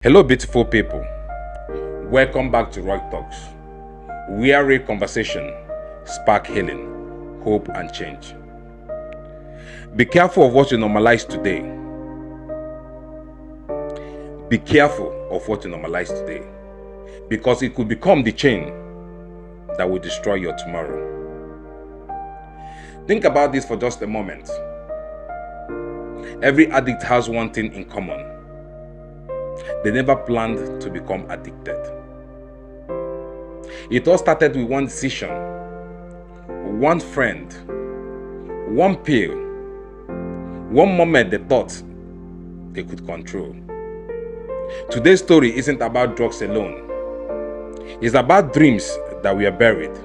Hello, beautiful people. Welcome back to Roy Talks, where real conversation spark healing, hope, and change. Be careful of what you normalize today. Be careful of what you normalize today, because it could become the chain that will destroy your tomorrow. Think about this for just a moment. Every addict has one thing in common. They never planned to become addicted. It all started with one decision, one friend, one pill, one moment they thought they could control. Today's story isn't about drugs alone. It's about dreams that were buried.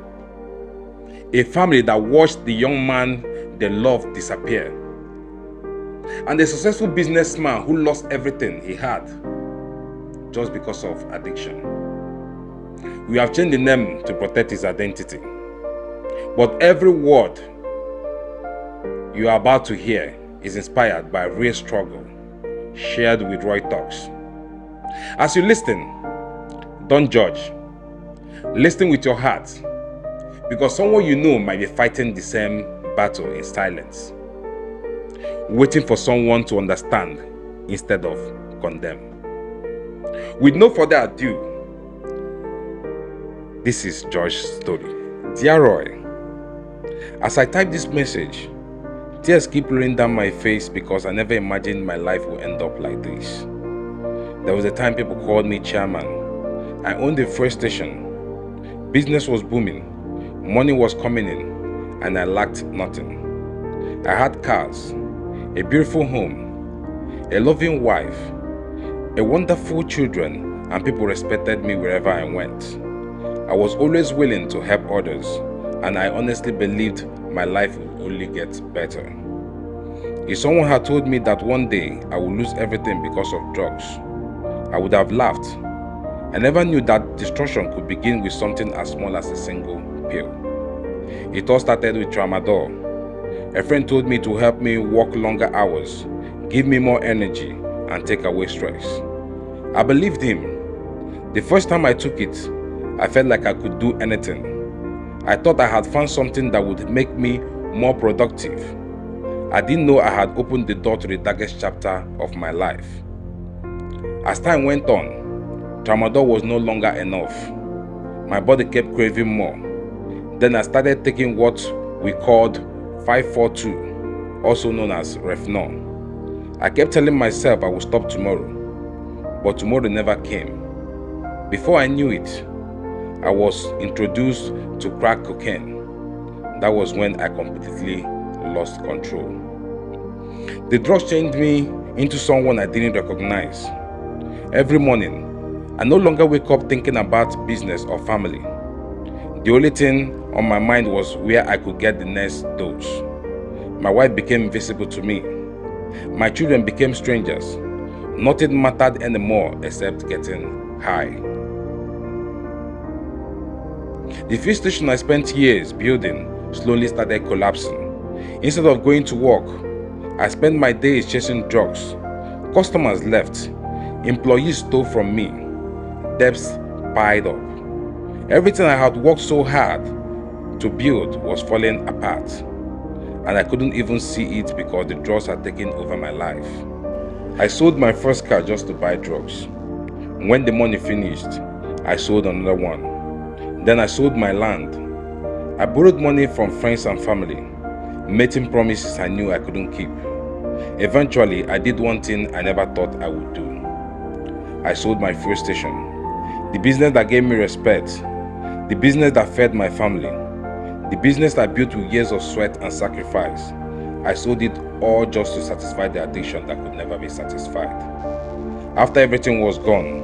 A family that watched the young man they loved disappear. And a successful businessman who lost everything he had just because of addiction. We have changed the name to protect his identity. But every word you are about to hear is inspired by real struggle shared with Roy Talks. As you listen, don't judge. Listen with your heart, because someone you know might be fighting the same battle in silence, waiting for someone to understand instead of condemn. With no further ado, this is George's story. Dear Roy, as I type this message, tears keep rolling down my face because I never imagined my life would end up like this. There was a time people called me chairman. I owned a freight station. Business was booming. Money was coming in, and I lacked nothing. I had cars, a beautiful home, a loving wife, a wonderful children, and people respected me wherever I went. I was always willing to help others, and I honestly believed my life would only get better. If someone had told me that one day I would lose everything because of drugs, I would have laughed. I never knew that destruction could begin with something as small as a single pill. It all started with tramadol. A friend told me to help me work longer hours, give me more energy, and take away stress. I believed him. The first time I took it, I felt like I could do anything. I thought I had found something that would make me more productive. I didn't know I had opened the door to the darkest chapter of my life. As time went on, tramadol was no longer enough. My body kept craving more. Then I started taking what we called 542, also known as Refnol. I kept telling myself I would stop tomorrow, but tomorrow never came. Before I knew it, I was introduced to crack cocaine. That was when I completely lost control. The drugs changed me into someone I didn't recognize. Every morning, I no longer wake up thinking about business or family. The only thing on my mind was where I could get the next dose. My wife became invisible to me. My children became strangers. Nothing mattered anymore except getting high. The fuel station I spent years building slowly started collapsing. Instead of going to work, I spent my days chasing drugs. Customers left. Employees stole from me. Debts piled up. Everything I had worked so hard to build was falling apart, and I couldn't even see it because the drugs had taken over my life. I sold my first car just to buy drugs. When the money finished, I sold another one. Then I sold my land. I borrowed money from friends and family, making promises I knew I couldn't keep. Eventually, I did one thing I never thought I would do. I sold my fuel station, the business that gave me respect, the business that fed my family, the business I built with years of sweat and sacrifice. I sold it all just to satisfy the addiction that could never be satisfied. After everything was gone,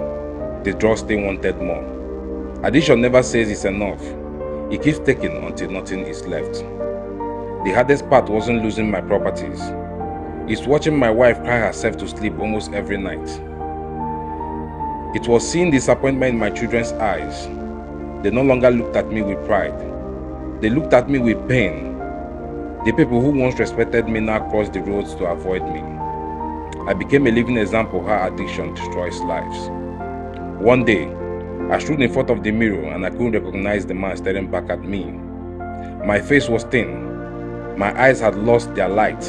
the drug still wanted more. Addiction never says it's enough. It keeps taking until nothing is left. The hardest part wasn't losing my properties. It's watching my wife cry herself to sleep almost every night. It was seeing disappointment in my children's eyes. They no longer looked at me with pride. They looked at me with pain. The people who once respected me now crossed the roads to avoid me. I became a living example of how addiction destroys lives. One day, I stood in front of the mirror and I couldn't recognize the man staring back at me. My face was thin. My eyes had lost their light.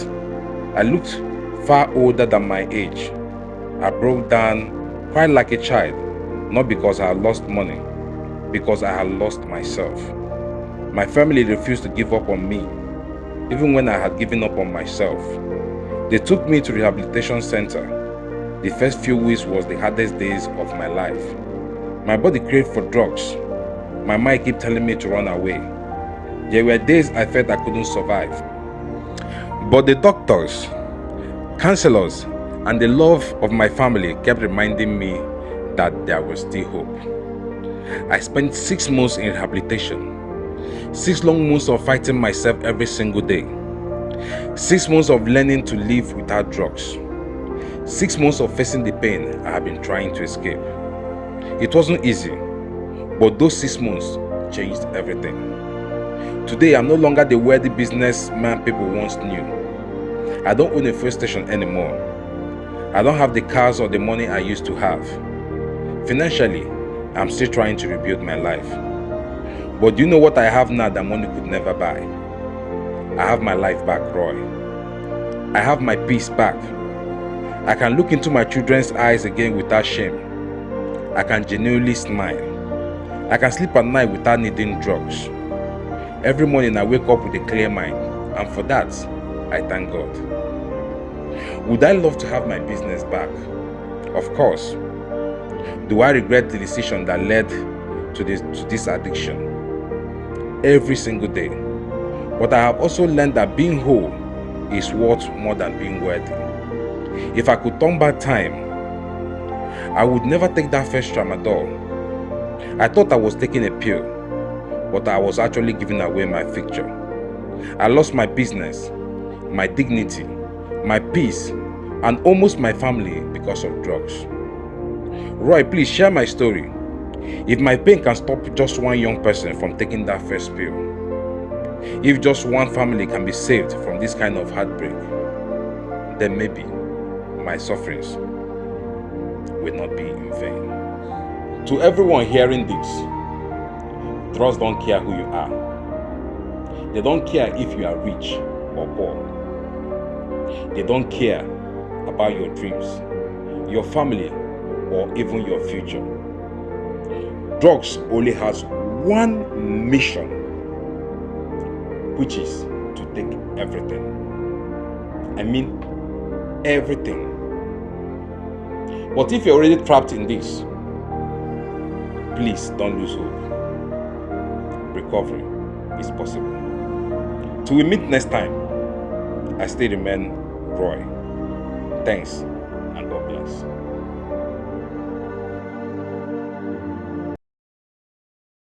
I looked far older than my age. I broke down, cried like a child, not because I had lost money, because I had lost myself. My family refused to give up on me, even when I had given up on myself. They took me to rehabilitation center. The first few weeks was the hardest days of my life. My body craved for drugs. My mind kept telling me to run away. There were days I felt I couldn't survive. But the doctors, counselors, and the love of my family kept reminding me that there was still hope. I spent 6 months in rehabilitation, 6 long months of fighting myself every single day, 6 months of learning to live without drugs, 6 months of facing the pain I have been trying to escape. It wasn't easy, but those 6 months changed everything. Today, I'm no longer the wealthy businessman people once knew. I don't own a fuel station anymore. I don't have the cars or the money I used to have. Financially, I'm still trying to rebuild my life. But do you know what I have now that money could never buy? I have my life back, Roy. I have my peace back. I can look into my children's eyes again without shame. I can genuinely smile. I can sleep at night without needing drugs. Every morning I wake up with a clear mind, and for that, I thank God. Would I love to have my business back? Of course. Do I regret the decision that led to this addiction? Every single day. But I have also learned that being whole is worth more than being worthy. If I could turn back time, I would never take that first tramadol. I thought I was taking a pill, but I was actually giving away my future. I lost my business, my dignity, my peace, and almost my family because of drugs. Roy, please share my story. If my pain can stop just one young person from taking that first pill, if just one family can be saved from this kind of heartbreak, then maybe my sufferings will not be in vain. To everyone hearing this, drugs don't care who you are. They don't care if you are rich or poor. They don't care about your dreams, your family, or even your future. Drugs only has one mission, which is to take everything. I mean, everything. But if you're already trapped in this, please don't lose hope. Recovery is possible. Till we meet next time, I still remain Roy. Thanks and God bless.